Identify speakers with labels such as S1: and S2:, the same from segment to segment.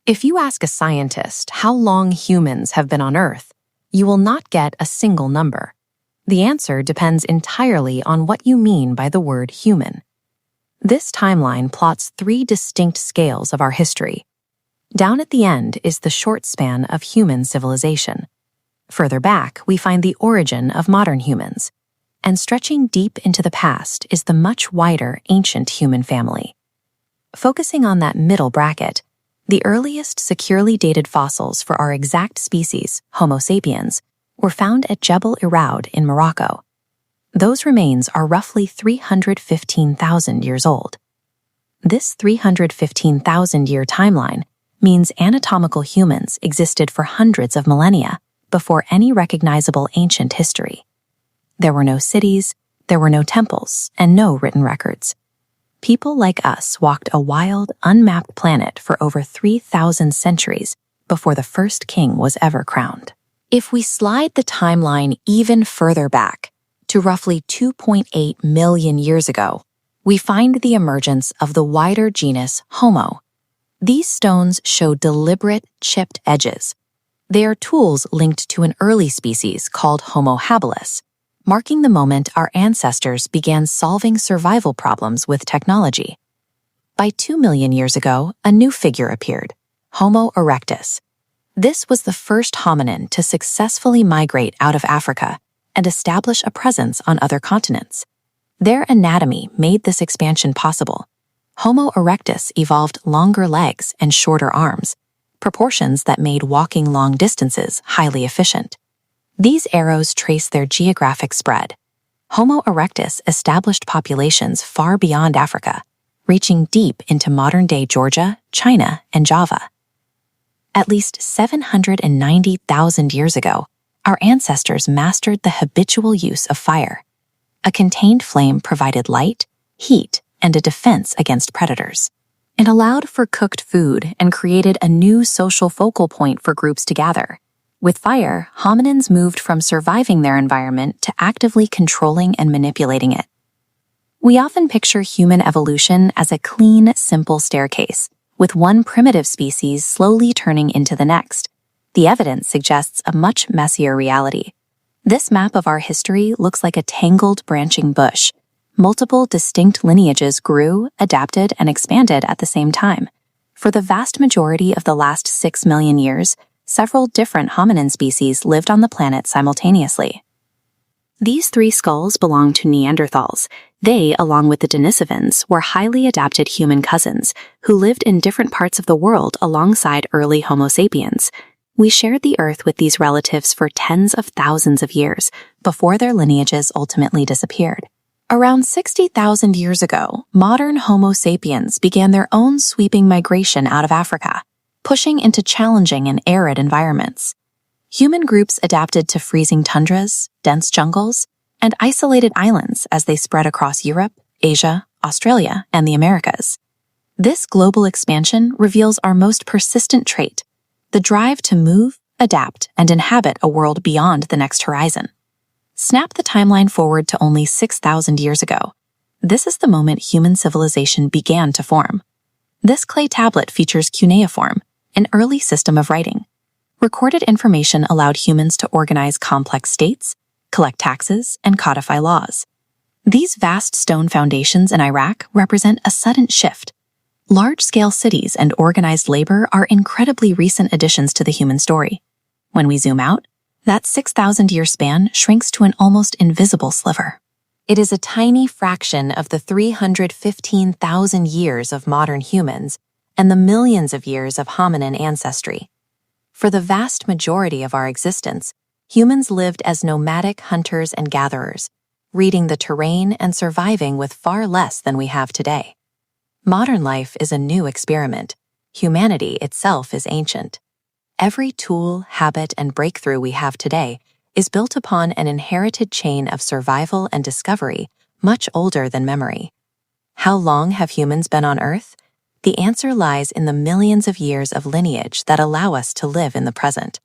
S1: If you ask a scientist how long humans have been on Earth, you will not get a single number. The answer depends entirely on what you mean by the word human. This timeline plots three distinct scales of our history. Down at the end is the short span of human civilization. Further back, we find the origin of modern humans. And stretching deep into the past is the much wider ancient human family. Focusing on that middle bracket, the earliest securely dated fossils for our exact species, Homo sapiens, were found at Jebel Irhoud in Morocco. Those remains are roughly 315,000 years old. This 315,000-year timeline means anatomical humans existed for hundreds of millennia before any recognizable ancient history. There were no cities, there were no temples, and no written records. People like us walked a wild, unmapped planet for over 3,000 centuries before the first king was ever crowned. If we slide the timeline even further back, to roughly 2.8 million years ago, we find the emergence of the wider genus Homo. These stones show deliberate, chipped edges. They are tools linked to an early species called Homo habilis, marking the moment our ancestors began solving survival problems with technology. By 2 million years ago, a new figure appeared, Homo erectus. This was the first hominin to successfully migrate out of Africa and establish a presence on other continents. Their anatomy made this expansion possible. Homo erectus evolved longer legs and shorter arms, proportions that made walking long distances highly efficient. These arrows trace their geographic spread. Homo erectus established populations far beyond Africa, reaching deep into modern-day Georgia, China, and Java. At least 790,000 years ago, our ancestors mastered the habitual use of fire. A contained flame provided light, heat, and a defense against predators. It allowed for cooked food and created a new social focal point for groups to gather. With fire, hominins moved from surviving their environment to actively controlling and manipulating it. We often picture human evolution as a clean, simple staircase, with one primitive species slowly turning into the next. The evidence suggests a much messier reality. This map of our history looks like a tangled, branching bush. Multiple distinct lineages grew, adapted, and expanded at the same time. For the vast majority of the last 6 million years, several different hominin species lived on the planet simultaneously. These three skulls belong to Neanderthals. They, along with the Denisovans, were highly adapted human cousins who lived in different parts of the world alongside early Homo sapiens. We shared the Earth with these relatives for tens of thousands of years before their lineages ultimately disappeared. Around 60,000 years ago, modern Homo sapiens began their own sweeping migration out of Africa, pushing into challenging and arid environments. Human groups adapted to freezing tundras, dense jungles, and isolated islands as they spread across Europe, Asia, Australia, and the Americas. This global expansion reveals our most persistent trait, the drive to move, adapt, and inhabit a world beyond the next horizon. Snap the timeline forward to only 6,000 years ago. This is the moment human civilization began to form. This clay tablet features cuneiform, an early system of writing. Recorded information allowed humans to organize complex states, collect taxes, and codify laws. These vast stone foundations in Iraq represent a sudden shift. Large-scale cities and organized labor are incredibly recent additions to the human story. When we zoom out, that 6,000-year span shrinks to an almost invisible sliver. It is a tiny fraction of the 315,000 years of modern humans and the millions of years of hominin ancestry. For the vast majority of our existence, humans lived as nomadic hunters and gatherers, reading the terrain and surviving with far less than we have today. Modern life is a new experiment. Humanity itself is ancient. Every tool, habit, and breakthrough we have today is built upon an inherited chain of survival and discovery much older than memory. How long have humans been on Earth? The answer lies in the millions of years of lineage that allow us to live in the present.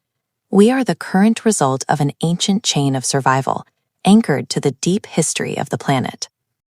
S1: We are the current result of an ancient chain of survival, anchored to the deep history of the planet.